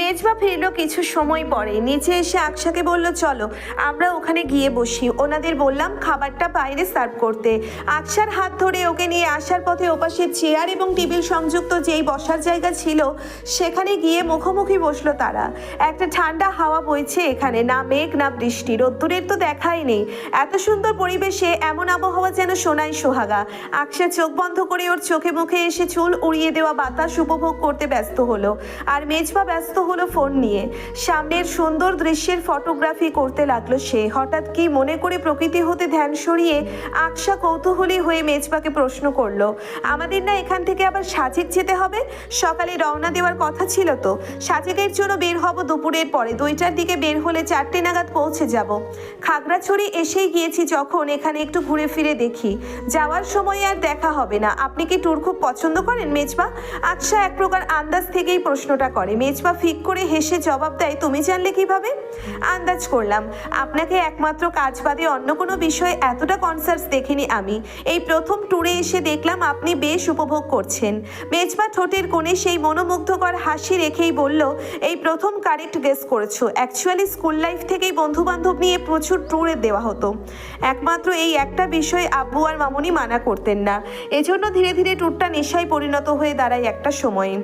মেজবা ফিরল কিছু সময় পরে। নিচে এসে আকশাকে বলল, চলো আমরা ওখানে গিয়ে বসি। ওনাদের বললাম খাবারটা বাইরে সার্ভ করতে। আকশার হাত ধরে ওকে নিয়ে আসার পথে ওপাশে চেয়ার এবং টেবিল সংযুক্ত যেই বসার জায়গা ছিল সেখানে গিয়ে মুখোমুখি বসলো তারা। একটা ঠান্ডা হাওয়া বইছে এখানে, না মেঘ না বৃষ্টি, রোদ্দুরের তো দেখাই নেই। এত সুন্দর পরিবেশে এমন আবহাওয়া যেন সোনাই সোহাগা। আকশা চোখ বন্ধ করে ওর চোখে মুখে এসে চুল উড়িয়ে দেওয়া বাতাস উপভোগ করতে ব্যস্ত হলো, আর মেজবা ব্যস্ত হলো ফোন নিয়ে। সামনের সুন্দর দৃশ্যের ফটোগ্রাফি করতে লাগলো সে। হঠাৎ কি মনে করে প্রকৃতি হতে ধ্যান সরিয়ে আকশা কৌতূহলী হয়ে মেজবাকে প্রশ্ন করলো, আমাদের না এখান থেকে আবার সাজেক যেতে হবে? সকালে রওনা দেওয়ার কথা ছিল তো। সাজেকের জন্য বের হব দুপুরের পরে, 2টার দিকে বের হলে 4টে নাগাদ পৌঁছে যাব। খাগড়াছড়ি এসেই গিয়েছি যখন, এখানে একটু ঘুরে ফিরে দেখি, যাওয়ার সময় আর দেখা হবে না। আপনি কি ট্যুর খুব পছন্দ করেন মেজবা? আকশা এক প্রকার আন্দাজ থেকেই প্রশ্নটা করে। মেজবা ফিক করে হেসে জবাব দেয়, তুমি জানলে কিভাবে? আন্দাজ করলাম। আপনাকে একমাত্র কাজ বাদে অন্য কোনো বিষয়ে এতটা কনসার্টস দেখিনি আমি। এই প্রথম ট্যুরে এসে দেখলাম আপনি বেশ উপভোগ করছেন। মেজবা ঠোঁটের কোণে সেই মনোমুগ্ধকর হাসি রেখেই বলল, এই প্রথম কারেক্ট গেস করেছো। অ্যাকচুয়ালি স্কুল লাইফ থেকেই বন্ধু বান্ধব নিয়ে প্রচুর ট্যুরে দেওয়া হতো। একমাত্র এই একটা বিষয় আব্বু আর মামুনি মানা করতেন না, এজন্য ধীরে ধীরে ট্যুরটা নেশায় পরিণত হয়ে দাঁড়ায় একটা সময়ে।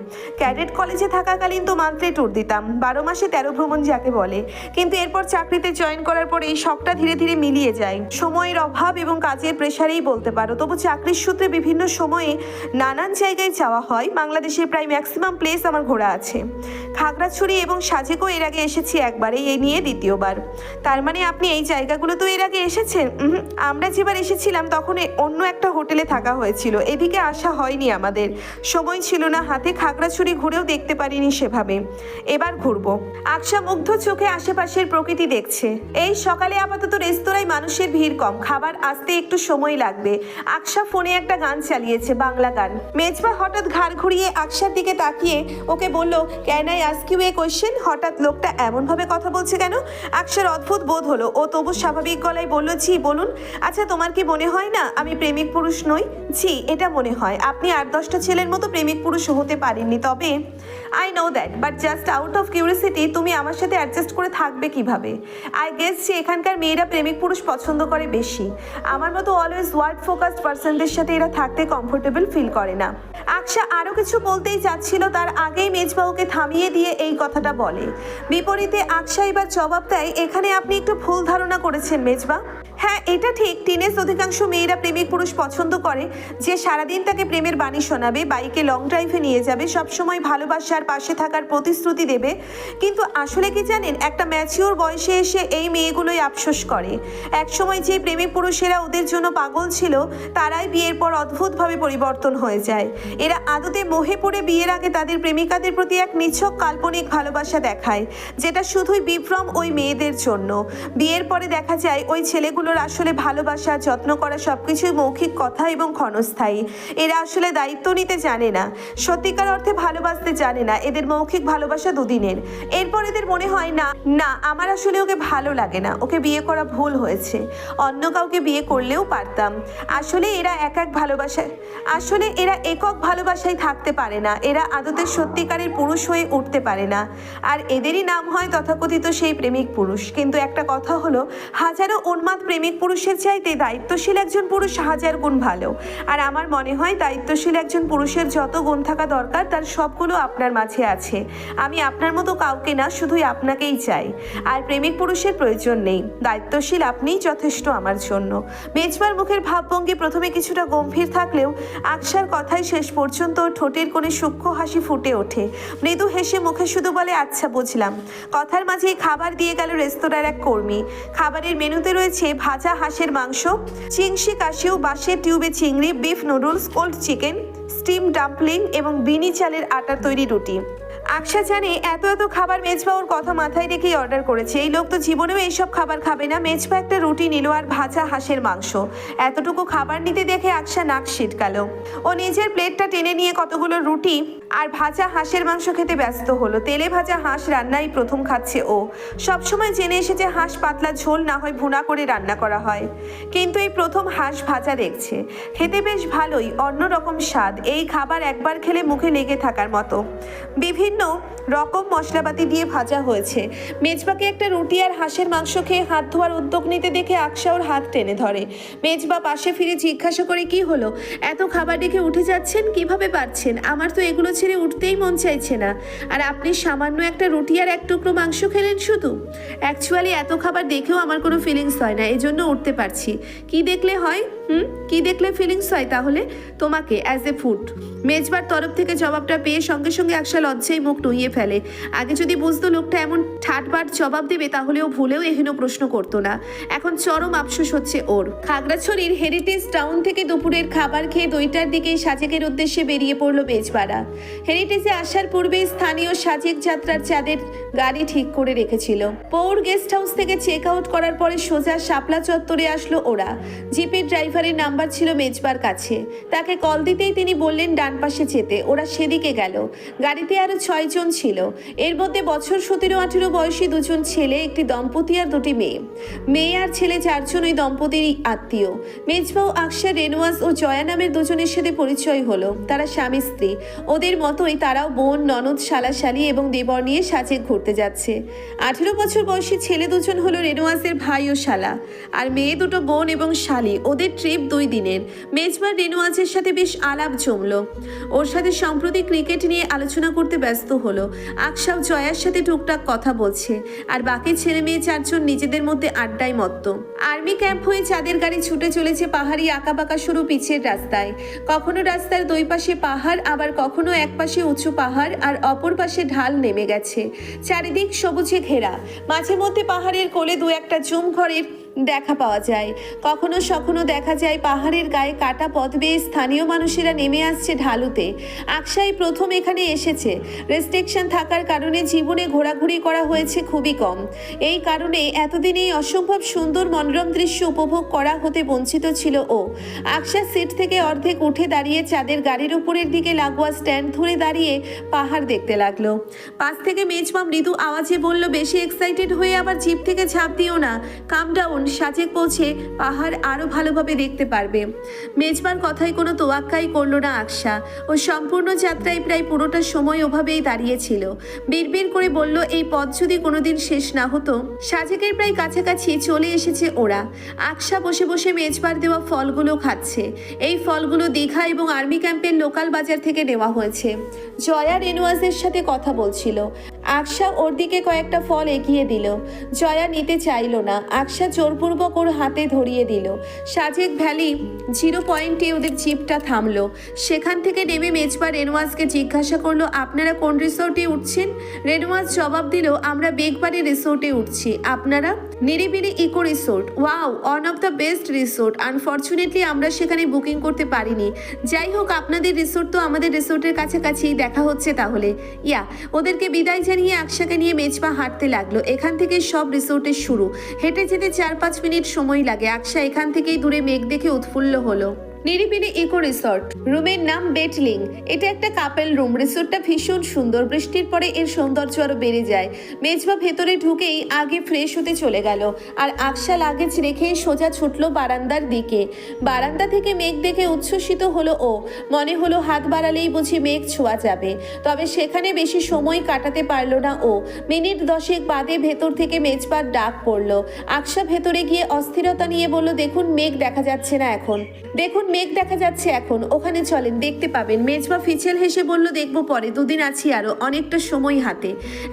ক্যাডেট কলেজে থাকাকালীন তো মান্থলি ট্যুর দিতাম, 12 মাসে 13 ভ্রমণ যাকে বলে। কিন্তু এরপর চাকরিতে জয়েন করার পর এই শখটা ধীরে ধীরে মিলিয়ে যায়। সময়ের অভাব এবং কাজের প্রেশারেই বলতে পারো। তবু চাকরির সূত্রে বিভিন্ন সময়ে নানান জায়গায় যাওয়া হয়। বাংলাদেশের প্রায় ম্যাক্সিমাম প্লেস আমার ঘোরা আছে। খাগড়াছড়ি এবং সাজেকও এর আগে এসেছি একবারে, এই নিয়ে দ্বিতীয়বার। তার মানে আপনি এই জায়গাগুলো তো এর আগে এসেছেন? আমরা যেবার এসেছিলাম তখন অন্য একটা হোটেলে থাকা হয়েছিল, এদিকে আসা হয়নি আমাদের, সময় ছিল না হাতে। খাগড়াছড়ি ঘুরেও দেখতে পারিনি সেভাবে, এবার ঘুরবো। আকশা মুগ্ধ চোখে আশেপাশের প্রকৃতি দেখছে। এই সকালে আপাতত রেস্তোরাঁয় মানুষের ভিড় কম, খাবার আসতে একটু সময় লাগবে। আকশা ফোনে একটা গান চালিয়েছে, বাংলা গান। মেজবা হঠাৎ ঘাড় ঘুরিয়ে আকশার দিকে তাকিয়ে ওকে বলল, can I ask you a question? হঠাৎ লোকটা এমনভাবে কথা বলছে কেন? আকশার অদ্ভুত বোধ হলো। ও তবু স্বাভাবিক গলায় বলল, জি বলুন। আচ্ছা তোমার কি মনে হয় না আমি প্রেমিক পুরুষ নই? জি এটা মনে হয়। আপনি 8-10টা ছেলের মতো প্রেমিক পুরুষ হতে পারেননি, তবে I know that, but just out of curiosity তুমি আমার সাথে অ্যাডজাস্ট করে থাকবে কিভাবে? আই গেস যে এখানকার মেয়েরা প্রেমিক পুরুষ পছন্দ করে বেশি। আমার মতো অলওয়েজ ওয়ার্ড ফোকাসড পার্সনদের সাথে এরা থাকতে কমফোর্টেবল ফিল করে না। আকশা আরও কিছু বলতেই যাচ্ছিল, তার আগেই মেজবা ওকে থামিয়ে দিয়ে এই কথাটা বলে। বিপরীতে আকশা এবার জবাব দেয়, এখানে আপনি একটু ভুল ধারণা করেছেন মেজবা। হ্যাঁ এটা ঠিক, টিনেজ অধিকাংশ মেয়েরা প্রেমিক পুরুষ পছন্দ করে যে সারাদিন তাকে প্রেমের বাণী শোনাবে, বাইকে লং ড্রাইভে নিয়ে যাবে, সবসময় ভালোবাসার পাশে থাকার প্রতিশ্রুতি দেবে। কিন্তু আসলে কি জানেন, একটা ম্যাচিওর বয়সে এসে এই মেয়েগুলোই আফসোস করে। একসময় যে প্রেমিক পুরুষেরা ওদের জন্য পাগল ছিল তারাই বিয়ের পর অদ্ভুতভাবে পরিবর্তন হয়ে যায়। এরা আদতে মোহে পড়ে বিয়ের আগে তাদের প্রেমিকাদের প্রতি এক নিছক কাল্পনিক ভালোবাসা দেখায়, যেটা শুধুই বিভ্রম ওই মেয়েদের জন্য। বিয়ের পরে দেখা যায় ওই ছেলেগুলোর আসলে ভালোবাসা, যত্ন করা সবকিছুই মৌখিক কথা এবং ক্ষণস্থায়ী। এরা আসলে দায়িত্ব নিতে জানে না, সত্যিকার অর্থে ভালোবাসতে জানে না। এদের মৌখিক ভালোবাসা দুদিনের, এরপর এদের মনে হয় না না আমার আসলে ওকে ভালো লাগে না, ওকে বিয়ে করা ভুল হয়েছে, অন্য কাউকে বিয়ে করলেও পারতাম। আসলে এরা একক ভালোবাসায় থাকতে পারে না। এরা আদতে সত্যিকারের পুরুষ হয়ে উঠতে পারে না, আর এদেরই নাম হয় তথাকথিত সেই প্রেমিক পুরুষ। কিন্তু একটা কথা হলো, হাজারো উন্মাদ প্রেমিক পুরুষের চাইতে দায়িত্বশীল একজন পুরুষ 1000 গুণ ভালো। আর আমার মনে হয় দায়িত্বশীল একজন পুরুষের যত গুণ থাকা দরকার তার সবগুলো আপনার মাঝে আছে। আমি আপনার মতো কাউকে না, শুধুই আপনাকেই চাই। আর প্রেমিক পুরুষের প্রয়োজন নেই, দায়িত্বশীল আপনিই যথেষ্ট আমার জন্য। মেজবার মুখের ভাবভঙ্গি প্রথমে কিছুটা গম্ভীর থাকলেও আকশার কথায় শেষ পর্যন্ত ঠোঁটের কোণে সূক্ষ্ম হাসি ফুটে ওঠে। মৃদু হেসে মুখে শুধু বলে, আচ্ছা বুঝলাম। কথার মাঝেই খাবার দিয়ে গেল রেস্তোরাঁর এক কর্মী। খাবারের মেনুতে রয়েছে ভাজা হাঁসের মাংস, চিংসি কাশিউ, বাঁশের টিউবে চিংড়ি, beef noodles, cold chicken, steam dumpling এবং বিনি চালের আটার তৈরি রুটি। আকশা জানে এত এত খাবার মেজবা ওর কথা মাথায় রেখেই অর্ডার করেছে। এই লোক তো জীবনেও এইসব খাবার খাবে না। মেজবা একটা রুটি নিল আর ভাজা হাঁসের মাংস। এতটুকু খাবার নিতে দেখে আকশা নাক সিটকালো। ও নিজের প্লেটটা টেনে নিয়ে কতগুলো রুটি আর ভাজা হাঁসের মাংস খেতে ব্যস্ত হলো। তেলে ভাজা হাঁস রান্নাই প্রথম খাচ্ছে ও। সবসময় জেনে এসেছে হাঁস পাতলা ঝোল না হয় ভুনা করে রান্না করা হয়, কিন্তু এই প্রথম হাঁস ভাজা দেখছে। খেতে বেশ ভালোই, অন্যরকম স্বাদ। এই খাবার একবার খেলে মুখে লেগে থাকার মতো। বিভিন্ন বিভিন্ন রকম মশলাপাতি দিয়ে ভাজা হয়েছে। মেজবাকে একটা রুটি আর হাঁসের মাংস খেয়ে হাত ধোয়ার উদ্যোগ নিতে দেখে আকশা ওর হাত টেনে ধরে। মেজবা পাশে ফিরে জিজ্ঞাসা করে, কি হলো, এত খাবার দেখে উঠে যাচ্ছেন, কিভাবে পারছেন? আমার তো এগুলো ছেড়ে উঠতেই মন চাইছে না। আর আপনি সামান্য একটা রুটি আর এক টুকরো মাংস খেলেন শুধু। অ্যাকচুয়ালি এত খাবার দেখেও আমার কোনো ফিলিংস হয় না, এজন্য উঠতে পারছি। কি দেখলে হয়? কি দেখলে ফিলিংস হয় তাহলে? তোমাকে অ্যাজ এ ফুড। মেজবার তরফ থেকে জবাবটা পেয়ে সঙ্গে সঙ্গে আকশা লজ্জায় মুখ নুইয়ে ফেলে। আগে যদি বুঝতো লোকটা এমন ঠাটবাট জবাব দেবে তাহলেও ভুলেও এহেন প্রশ্ন করতো না। এখন চরম আফসোস হচ্ছে ওর। খাগড়াছড়ির হেরিটেজ টাউন থেকে দুপুরের খাবার খেয়ে 2টার দিকে সাজেকের উদ্দেশ্যে বেরিয়ে পড়লো মেজবারা। হেরিটেজে আসার পূর্বে স্থানীয় সাজেক যাত্রার চাঁদের গাড়ি ঠিক করে রেখেছিল। পৌর গেস্ট হাউস থেকে চেক আউট করার পরে সোজা শাপলা চত্বরে আসলো ওরা। জিপের ড্রাইভারের নাম্বার ছিল মেজবার কাছে। তাকে কল দিতেই তিনি বললেন ডান পাশে যেতে। ওরা সেদিকে গেল। গাড়িতে আরো 6 জন ছিল। এর মধ্যে বছর 17-18 বয়সী 2 জন ছেলে, একটি দম্পতি আর 2টি মেয়ে। মেয়ে আর ছেলে 4 জন ওই দম্পতির আত্মীয়। মেজবা ও আকশা, রেনুয়াজ ও জয়া নামের 2 জনের সাথে পরিচয় হলো। তারা স্বামী স্ত্রী। ওদের মতোই তারাও বোন, ননদ, শালাশালি এবং দেবর নিয়ে সাজেক ঘুরতে যাচ্ছে। 18 বছর বয়সী ছেলে 2 জন হলো রেনুয়াজের ভাই ও শালা, আর মেয়ে 2টো বোন এবং শালি। ওদের ট্রিপ 2 দিনের। মেজবার রেনুয়াজের সাথে বেশ আলাপ জমলো। ওর সাথে সম্প্রতি ক্রিকেট নিয়ে আলোচনা করতে ব্যস্ত হলো। আকশাও জয়ার সাথে টুকটাক কথা বলছে। আর বাকি ছেলে মেয়ে 4 জন নিজেদের মধ্যে আড্ডায় মত্ত। আর্মি ক্যাম্প হয়ে চাঁদের গাড়ি ছুটে চলেছে পাহাড়ি আঁকাবাঁকা সরু পিচের রাস্তায়। কখনো রাস্তার 2 পাশে পাহাড়, আবার কখনো এক পাশে উঁচু পাহাড় আর অপর পাশে ঢাল নেমে গেছে। চারিদিক সবুজে ঘেরা। মাঝে মধ্যে পাহাড়ের কোলে 2-1টা জুম ঘরের দেখা পাওয়া যায়। কখনো সখনো দেখা যায় পাহাড়ের গায়ে কাটা পথ বেয়ে স্থানীয় মানুষেরা নেমে আসছে ঢালুতে। আকশাই প্রথম এখানে এসেছে। রেস্ট্রিকশন থাকার কারণে জীবনে ঘোরাঘুরি করা হয়েছে খুবই কম। এই কারণে এতদিন এই অসম্ভব সুন্দর মনোরম দৃশ্য উপভোগ করা হতে বঞ্চিত ছিল ও। আকশা সিট থেকে অর্ধেক উঠে দাঁড়িয়ে চাঁদের গাড়ির উপরের দিকে লাগোয়া স্ট্যান্ড ধরে দাঁড়িয়ে পাহাড় দেখতে লাগলো। পাশ থেকে মেজবা মৃদু আওয়াজে বলল, বেশি এক্সাইটেড হয়ে আবার জিপ থেকে ঝাঁপ দিও না, কাম ডাউন। সাজেক পৌঁছে পাহাড় আরো ভালোভাবে দেখতে পারবে। মেজবার কথায় কোনো তোয়াক্কাই করলো না আকশা। ও সম্পূর্ণ যাত্রায় প্রায় পুরোটা সময় ওভাবেই দাঁড়িয়েছিল। বিড়বিড় করে বলল, এই পথ যদি কোনোদিন শেষ না হতো। সাজেকের প্রায় কাছাকাছি চলে এসেছে ওরা। আকশা বসে বসে মেজবার দেওয়া ফলগুলো খাচ্ছে। এই ফলগুলো দীঘা এবং আর্মি ক্যাম্পের লোকাল বাজার থেকে নেওয়া হয়েছে। জয়া রেনুয়াজের সাথে কথা বলছিল। আকশা ওর দিকে কয়েকটা ফল এগিয়ে দিল। জয়া নিতে চাইল না। আকশা জোরপূর্বক ওর হাতে ধরিয়ে দিল। সাজেক ভ্যালি 0 পয়েন্টে ওদের জিপটা থামলো। সেখান থেকে নেমে মেজবা রেনুয়াজকে জিজ্ঞাসা করলো, আপনারা কোন রিসোর্টে উঠছেন? রেনুয়াজ জবাব দিল, আমরা বেগবাড়ি রিসোর্টে উঠছি। আপনারা? নিরিবিলি eco resort. Wow, one of the best resort. Unfortunately আমরা সেখানে বুকিং করতে পারিনি। যাই হোক, আপনাদের রিসোর্ট তো আমাদের রিসোর্টের কাছাকাছি, দেখা হচ্ছে তাহলে। ইয়া। ওদেরকে বিদায় জানিয়ে আকশাকে নিয়ে মেজবা হাঁটতে লাগলো। এখান থেকে সব রিসোর্টের শুরু। হেঁটে যেতে 4-5 মিনিট সময় লাগে। আকশা এখান থেকেই দূরে মেঘ দেখে উৎফুল্ল হলো। নিরিবিলি ইকো রিসর্ট। রুমের নাম বেটলিং। এটা একটা কাপেল রুম। রিসোর্টটা ভীষণ সুন্দর। বৃষ্টির পরে এর সৌন্দর্য আরো বেড়ে যায়। মেজবা ভেতরে ঢুকেই আগে ফ্রেশ হতে চলে গেল। আর আকশা লাগেজ রেখে সোজা ছুটলো বারান্দার দিকে। বারান্দা থেকে মেঘ দেখে উচ্ছ্বসিত হলো ও। মনে হলো হাত বাড়ালেই বুঝি মেঘ ছোঁয়া যাবে। তবে সেখানে বেশি সময় কাটাতে পারলো না ও। মিনিট 10 বাদে ভেতর থেকে মেজবার ডাক পড়লো। আকশা ভেতরে গিয়ে অস্থিরতা নিয়ে বলল, দেখুন মেঘ দেখা যাচ্ছে না এখন। দেখুন মেঘ দেখা যাচ্ছে এখন, ওখানে চলেন, দেখতে পাবেন। মেজবা ফিচেল হেসে বলল, দেখবো পরে, 2 দিন আছি আরো, অনেকটা সময় হাতে।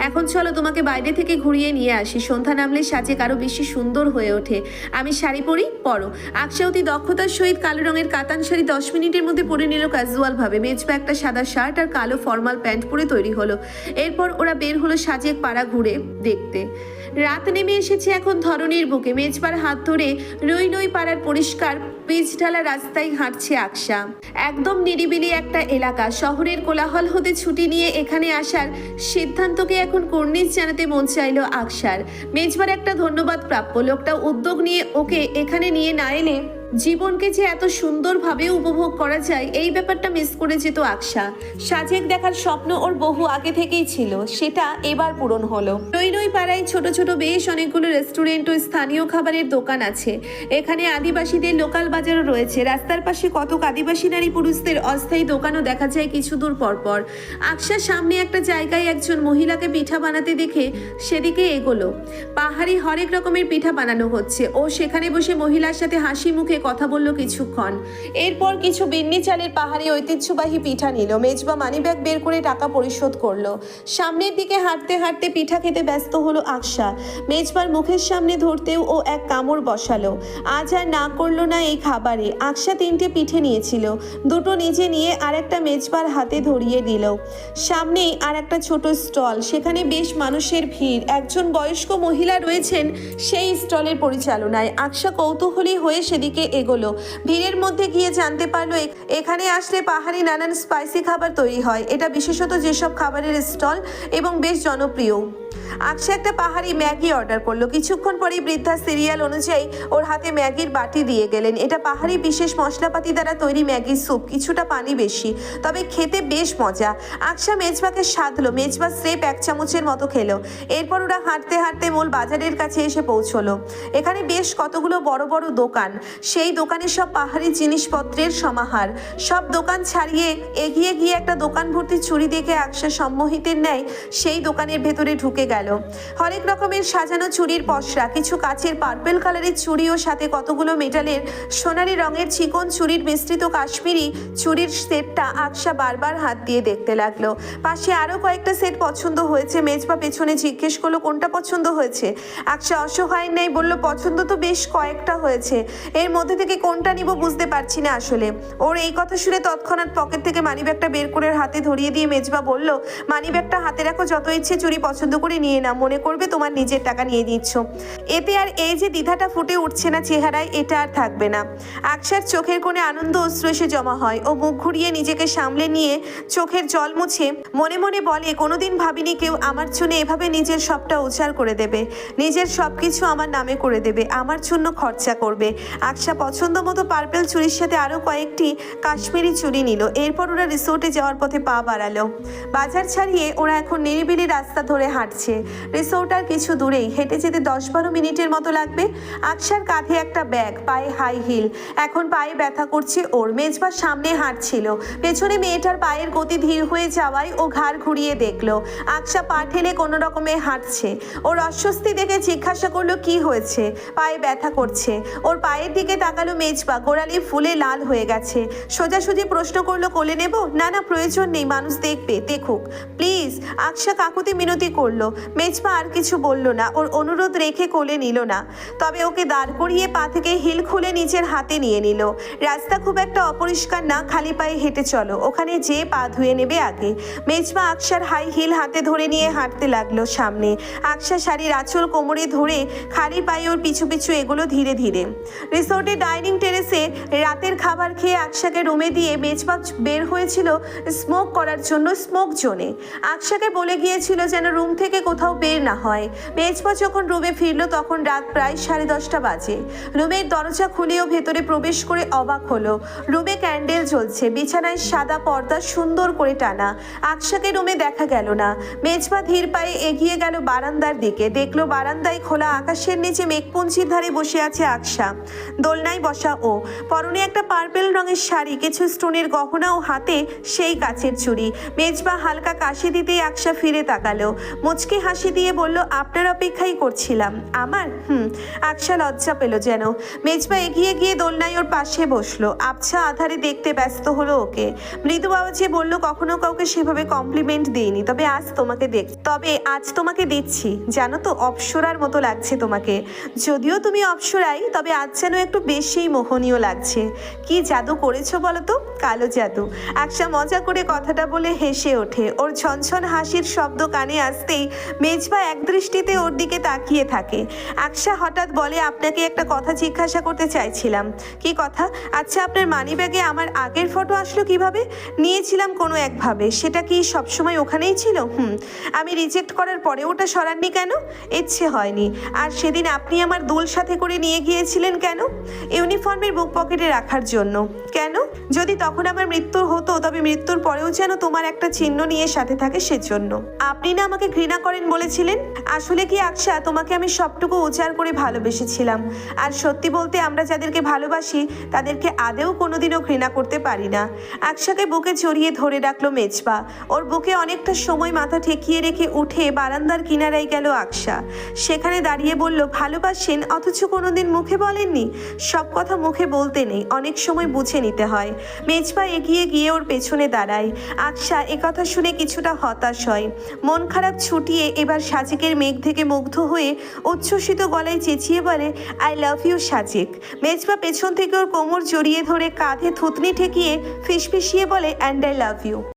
এখন চলো তোমাকে বাইরে থেকে ঘুরিয়ে নিয়ে আসি। সন্ধ্যা নামলে সাজেক আরো বেশি সুন্দর হয়ে ওঠে। আমি শাড়ি পরি, পরো। আকশা অতি দক্ষতার সহিত কালো রঙের কাতান শাড়ি 10 মিনিটের মধ্যে পরে নিল ক্যাজুয়াল ভাবে। মেজবা একটা সাদা শার্ট আর কালো ফর্মাল প্যান্ট পরে তৈরি হলো। এরপর ওরা বের হলো সাজেক পাড়া ঘুরে দেখতে। রাত নেমে এসেছে এখন ধরণীর বুকে। মেজবার হাত ধরে রই নই পাড়ার পরিষ্কার পিচ ঢালা রাস্তায় হাঁটছে আকশা। একদম নিরিবিলি একটা এলাকা। শহরের কোলাহল হতে ছুটি নিয়ে এখানে আসার সিদ্ধান্তকে এখন কর্নিশ জানাতে মন চাইল আকশার। মেজবার একটা ধন্যবাদ প্রাপ্য। লোকটা উদ্যোগ নিয়ে ওকে এখানে নিয়ে না এলে জীবনকে যে এত সুন্দরভাবে উপভোগ করা যায় এই ব্যাপারটা মিস করে যেত আকশা। সাজেক দেখার স্বপ্ন ওর বহু আগে থেকেই ছিল, সেটা এবার পূরণ হলো। রই রই পাড়ায় ছোট ছোট বেশ অনেকগুলো রেস্টুরেন্ট ও স্থানীয় খাবারের দোকান আছে। এখানে আদিবাসীদের লোকাল বাজারও রয়েছে। রাস্তার পাশে কতক আদিবাসী নারী পুরুষদের অস্থায়ী দোকানও দেখা যায় কিছু দূর পরপর। আকশার সামনে একটা জায়গায় একজন মহিলাকে পিঠা বানাতে দেখে সেদিকে এগোলো। পাহাড়ি হরেক রকমের পিঠা বানানো হচ্ছে। ও সেখানে বসে মহিলার সাথে হাসি মুখে কথা বলল কিছুক্ষণ। এরপর কিছু বিন্নি চালের পাহাড়ি ঐতিহ্যবাহী পিঠা নিল। মেজবা মানিব্যাগ বের করে টাকা পরিশোধ করলো। সামনের দিকে হাঁটতে হাঁটতে পিঠা খেতে ব্যস্ত হলো আকশা। মেজবার মুখের সামনে ধরতেও ও এক কামড় বসালো। আজ আর না করলো না এই খাবারে। আকশা 3টে পিঠে নিয়েছিল, 2টো নিজে নিয়ে আরেকটা মেজবার হাতে ধরিয়ে দিল। সামনেই আর একটা ছোট স্টল, সেখানে বেশ মানুষের ভিড়। একজন বয়স্ক মহিলা রয়েছেন সেই স্টলের পরিচালনায়। আকশা কৌতূহলী হয়ে সেদিকে এগোলো। ভিড়ের মধ্যে গিয়ে জানতে পারলো এখানে আসলে পাহাড়ি নানান স্পাইসি খাবার তৈরি হয়। এটা বিশেষত যেসব খাবারের স্টল এবং বেশ জনপ্রিয়। আকশা একটা পাহাড়ি ম্যাগি অর্ডার করলো। কিছুক্ষণ পরেই বৃদ্ধা সিরিয়াল অনুযায়ী ওর হাতে ম্যাগির বাটি দিয়ে গেলেন। এটা পাহাড়ি বিশেষ মশলাপাতি দ্বারা তৈরি ম্যাগির স্যুপ, কিছুটা পানি বেশি, তবে খেতে বেশ মজা। আকশা মেজবাকে সাধলো। মেজবা স্রেফ 1 চামচের মতো খেলো। এরপর ওরা হাঁটতে হাঁটতে মূল বাজারের কাছে এসে পৌঁছলো। এখানে বেশ কতগুলো বড় বড় দোকান। সেই দোকানে সব পাহাড়ি জিনিসপত্রের সমাহার। সব দোকান ছাড়িয়ে এগিয়ে গিয়ে একটা দোকান ভর্তি চুড়ি দেখে আকশা সম্মোহিতের ন্যায় সেই দোকানের ভেতরে ঢুকে গেল। হরেক রকমের সাজানো চুড়ির পসরা, কিছু কাচের পার্পেল কালারের চুড়ি ও সাথে কতগুলো মেটালের সোনালি রঙের চিকন চুড়ির মিশ্রিত কাশ্মীরি চুড়ির সেটটা আকশা বারবার হাত দিয়ে দেখতে লাগলো। পাশে আরো কয়েকটা সেট পছন্দ হয়েছে। মেজবা পেছনে জিজ্ঞেস করলো কোনটা পছন্দ হয়েছে। আকশা অসহায় নেই বলল পছন্দ তো বেশ কয়েকটা হয়েছে, এর মধ্যে থেকে কোনটা নিব বুঝতে পারছি না আসলে। ওর এই কথা শুনে তৎক্ষণাৎ পকেট থেকে মানিব্যাগটা বের করে হাতে ধরিয়ে দিয়ে মেজবা বলল মানিব্যাগটা হাতে রাখো, যত ইচ্ছে চুড়ি পছন্দ করে নিয়ে না, মনে করবে তোমার নিজের টাকা নিয়ে নিচ্ছ। এতে আর এই যে দ্বিধাটা ফুটে উঠছে না চেহারায়, এটা আর থাকবে না। আকশার চোখের কোণে আনন্দ অশ্রু এসে জমা হয়। ও মুখ ঘুরিয়ে নিজেকে সামলে নিয়ে চোখের জল মুছে মনে মনে বলে কোনোদিন ভাবিনি কেউ আমার জন্য এভাবে নিজের সবটা উজাড় করে দেবে, নিজের সবকিছু আমার নামে করে দেবে, আমার জন্য খরচা করবে। আকশা পছন্দ মতো পার্পেল চুড়ির সাথে আরো কয়েকটি কাশ্মীরি চুড়ি নিল। এরপর ওরা রিসোর্টে যাওয়ার পথে পা বাড়ালো। বাজার ছাড়িয়ে ওরা এখন নিরিবিলি রাস্তা ধরে হাঁটছে। রিসোর্ট আর কিছু দূরেই, হেঁটে যেতে 10-12 মিনিটের মতো লাগবে। আকশার কাঁধে একটা ব্যাগ, পায়ে হাই হিল, এখন পায়ে ব্যথা করছে ওর। মেজবার সামনে হাঁটছিল, পেছনে মেয়েটার পায়ের গতি ধীর হয়ে যাওয়ায় ও ঘাড় ঘুরিয়ে দেখলো আকশা পা ঠেলে কোনো রকমে হাঁটছে। ওর অস্বস্তি দেখে জিজ্ঞাসা করলো কি হয়েছে, পায়ে ব্যথা করছে। ওর পায়ের দিকে তাকালো মেজবা, গোড়ালি ফুলে লাল হয়ে গেছে। সোজাসুজি প্রশ্ন করলো কোলে নেব? না না, প্রয়োজন নেই, মানুষ দেখবে, দেখুক প্লিজ। আকশা কাকুতি মিনতি করলো। মেজবা আর কিছু বলল না, ওর অনুরোধ রেখে কোলে নিল না, তবে ওকে দাঁড় করিয়ে পা থেকে হিল খুলে নিজের হাতে নিয়ে নিল। রাস্তা খুব একটা অপরিষ্কার না, খালি পায়ে হেঁটে চলো, ওখানে যেয়ে পা ধুয়ে নেবে আগে। মেজবা আকশার হাই হিল হাতে ধরে নিয়ে হাঁটতে লাগলো সামনে। আকশা শাড়ির আঁচল কোমরে ধরে খালি পায়ে ওর পিছু পিছু এগুলো ধীরে ধীরে। রিসোর্টের ডাইনিং টেরেসে রাতের খাবার খেয়ে আকশাকে রুমে দিয়ে মেজবা বের হয়েছিল স্মোক করার জন্য স্মোক জোনে। আকশাকে বলে গিয়েছিল যেন রুম থেকে কোথাও বের না হয়। মেজবা যখন রুমে ফিরল তখন রাত প্রায় 10:30 বাজে। রুমের দরজা খুলেও ভেতরে প্রবেশ করে অবাক হলো। রুমে ক্যান্ডেল জ্বলছে, বিছানায় সাদা পর্দা সুন্দর করে টানা। আকশাকে রুমে দেখা গেল না। মেজবা ধীর পায়ে এগিয়ে গেল বারান্দার দিকে। দেখলো বারান্দায় খোলা আকাশের নিচে মেঘপুঞ্জির ধারে বসে আছে আকশা। দোলনায় বসা ও, পরনে একটা পার্পেল রঙের শাড়ি, কিছু স্টোনের গহনা ও হাতে সেই কাচের চুড়ি। মেজবা হালকা কাশি দিতেই আকশা ফিরে তাকালো। মুচকি হাসি দিয়ে বলল আপনার অপেক্ষাই করছিলাম। আমার? আকশা লজ্জা পেল যেন। মেজবা এগিয়ে গিয়ে দোলনায় ওর পাশে বসলো। আবছা আধারে দেখতে ব্যস্ত হলো ওকে। মৃদু আওয়াজে বলল কখনো কাউকে সেভাবে কমপ্লিমেন্ট দিইনি, তবে আজ তোমাকে দিচ্ছি। জানো তো অপ্সরার মতো লাগছে তোমাকে। যদিও তুমি অপ্সরাই, তবে আজ যেন একটু বেশিই মোহনীয় লাগছে। কি জাদু করেছো বলো তো? কালো জাদু। আকশা মজা করে কথাটা বলে হেসে ওঠে। ওর ছনছন হাসির শব্দ কানে আসতেই মেজবা একদৃষ্টিতে ওর দিকে তাকিয়ে থাকে। আকশা হঠাৎ বলে, আপনাকে একটা কথা জিজ্ঞাসা করতে চাইছিলাম। কি কথা? আচ্ছা, আপনার মানিব্যাগে আমার আগের ফটো আসলো কিভাবে? নিয়েছিলাম কোনো একভাবে, সেটা কি সবসময় ওখানেই ছিল? আমি রিজেক্ট করার পরে ওটা সরাননি কেন? ইচ্ছে হয়নি। আর সেদিন আপনি আমার দুল সাথে করে নিয়ে গিয়েছিলেন কেন? ইউনিফর্মের বুক পকেটে রাখার জন্য। কেন? যদি তখন আমার মৃত্যু হতো তবে মৃত্যুর পরেও যেন তোমার একটা চিহ্ন নিয়ে সাথে থাকে সেজন্য। আপনি না আমাকে ঘৃণা করেন বলেছিলেন? আসলে কি আকশা, তোমাকে আমি সবটুকু উজাড় করে ভালোবেসেছিলাম। আর সত্যি বলতে আমরা যাদেরকে ভালোবাসি তাদেরকে আদেও কোনোদিনও ঘৃণা করতে পারি না। আকশাকে বুকে জড়িয়ে ধরে রাখলো মেজবা। ওর বুকে অনেকটা সময় মাথা ঠেকিয়ে রেখে উঠে বারান্দার কিনারায় গেল আকশা। সেখানে দাঁড়িয়ে বলল, ভালোবাসেন অথচ কোনোদিন মুখে বলেননি? সব কথা মুখে বলতে নেই, অনেক সময় বুঝে নিতে হয়। মেজবা এগিয়ে গিয়ে ওর পেছনে দাঁড়ায়। আকশা একথা শুনে কিছুটা হতাশ হয়। মন খারাপ ছুটিয়ে এবার সাজিকের মেঘ থেকে মুগ্ধ হয়ে উচ্ছ্বসিত গলায় চেঁচিয়ে বলে, I love you Sajik. Mejba পেছন থেকে ওর কোমর জড়িয়ে ধরে কাঁধে থুতনি ঠেকিয়ে ফিসফিসিয়ে বলে, অ্যান্ড আই লাভ ইউ।